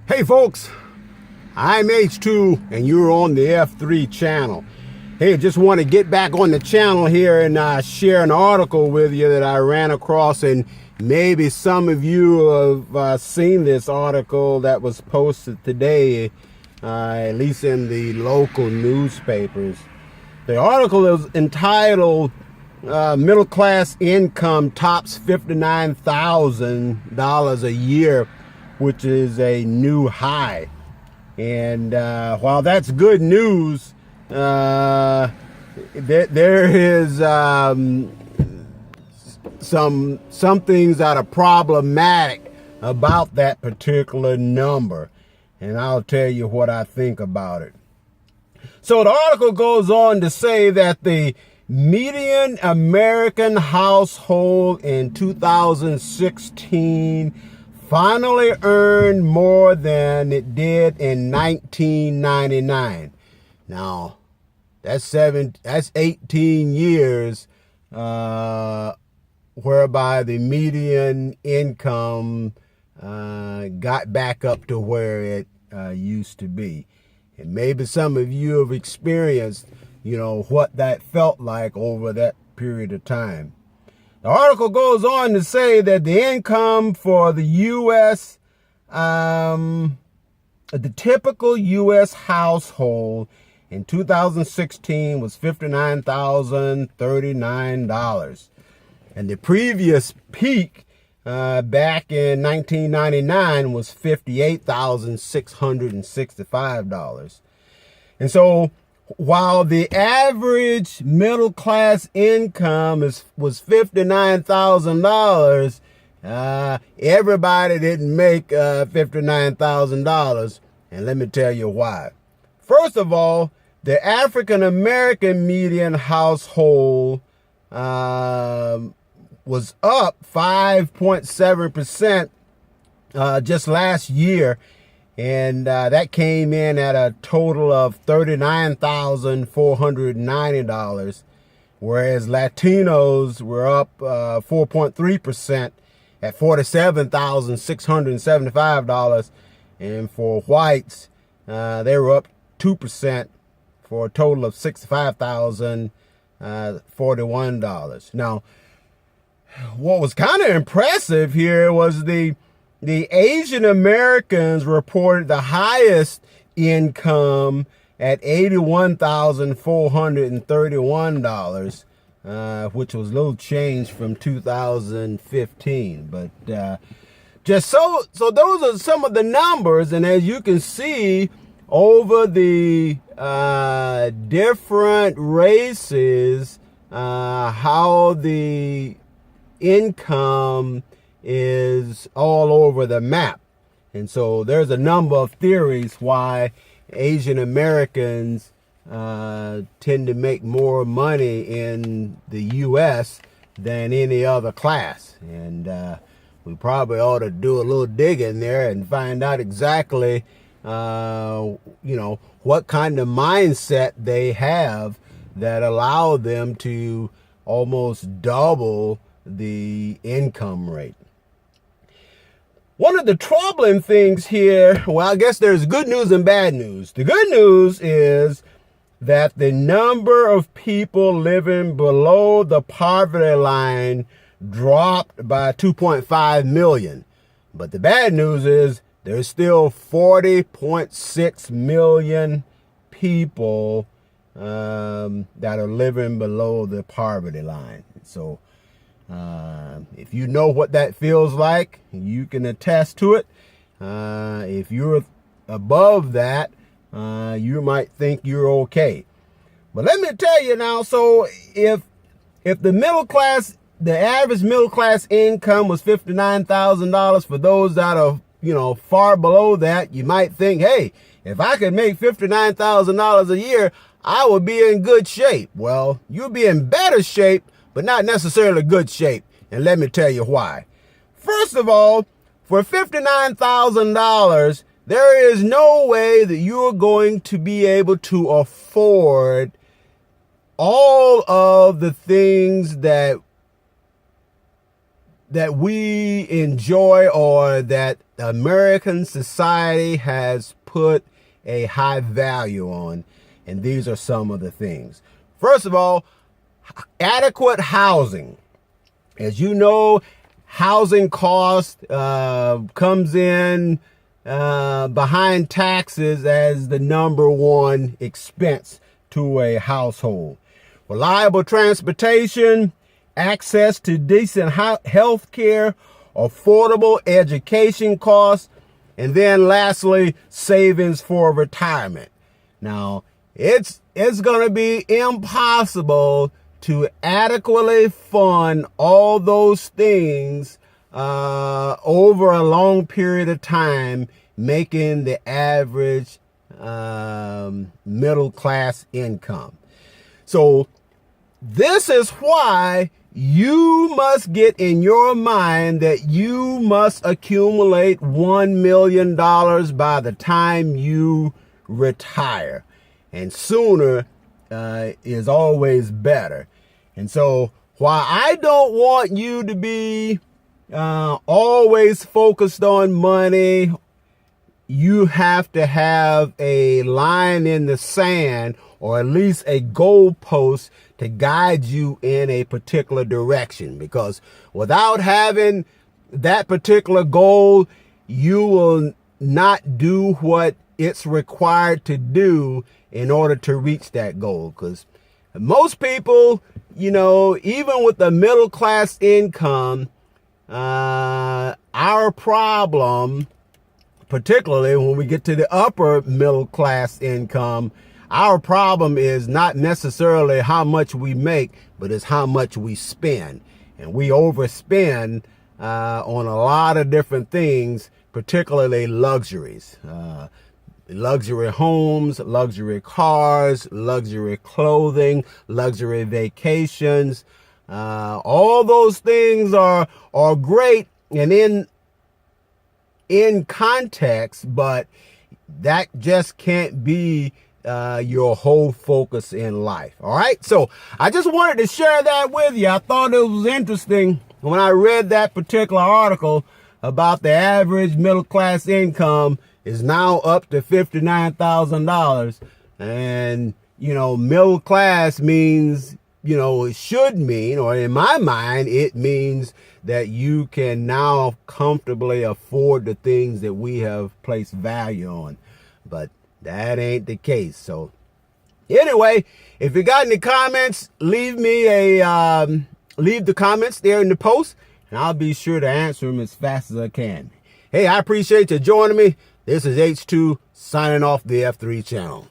Hey folks, I'm H2 and you're on the F3 channel. Hey, just want to get back on the channel here and share an article with you that I ran across, and maybe some of you have seen this article that was posted today, at least in the local newspapers. The article is entitled Middle Class Income Tops $59,000 a Year, which is a new high. And while that's good news, there is some things that are problematic about that particular number, and I'll tell you what I think about it. So the article goes on to say that the median American household in 2016 finally earned more than it did in 1999. Now, that's 18 years, whereby the median income got back up to where it used to be. And maybe some of you have experienced, what that felt like over that period of time. The article goes on to say that the income for the U.S., the typical U.S. household in 2016 was $59,039. And the previous peak back in 1999 was $58,665. And so while the average middle class income was $59,000, everybody didn't make $59,000. And let me tell you why. First of all, the African American median household was up 5.7% just last year. And that came in at a total of $39,490, whereas Latinos were up 4.3% at $47,675, and for whites, they were up 2% for a total of $65,041. Now, what was kind of impressive here was the Asian Americans reported the highest income at $81,431, which was a little change from 2015. But just so those are some of the numbers, and as you can see over the different races, how the income is all over the map. And so there's a number of theories why Asian Americans tend to make more money in the U.S. than any other class. And we probably ought to do a little digging there and find out exactly, what kind of mindset they have that allow them to almost double the income rate. One of the troubling things here, well, I guess there's good news and bad news. The good news is that the number of people living below the poverty line dropped by 2.5 million. But the bad news is there's still 40.6 million people that are living below the poverty line. So if you know what that feels like, you can attest to it. If you're above that, you might think you're okay. But let me tell you now, so if the middle class, the average middle class income was $59,000, for those that are, far below that, you might think, hey, if I could make $59,000 a year, I would be in good shape. Well, you'll be in better shape, but not necessarily good shape. And let me tell you why. First of all, for $59,000, there is no way that you're going to be able to afford all of the things that that we enjoy or that American society has put a high value on. And these are some of the things. First of all, adequate housing. As you know, housing cost comes in behind taxes as the number one expense to a household. Reliable transportation, access to decent health care, affordable education costs, and then lastly, savings for retirement. Now, it's going to be impossible to adequately fund all those things over a long period of time, making the average middle class income. So this is why you must get in your mind that you must accumulate $1 million by the time you retire. And sooner is always better. And so while I don't want you to be always focused on money, you have to have a line in the sand, or at least a goalpost to guide you in a particular direction. Because without having that particular goal, you will not do what it's required to do in order to reach that goal. Because most people, you know, even with the middle class income, our problem, particularly when we get to the upper middle class income, our problem is not necessarily how much we make, but it's how much we spend. And we overspend on a lot of different things, particularly luxuries. Luxury homes, luxury cars, luxury clothing, luxury vacations. All those things are great and in context, but that just can't be your whole focus in life. All right. So I just wanted to share that with you. I thought it was interesting when I read that particular article about the average middle class income is now up to $59,000. And, you know, middle class means, you know, it should mean, or in my mind, it means that you can now comfortably afford the things that we have placed value on. But that ain't the case. So anyway, if you got any comments, leave the comments there in the post, and I'll be sure to answer them as fast as I can. Hey, I appreciate you joining me. This is H2 signing off the F3 channel.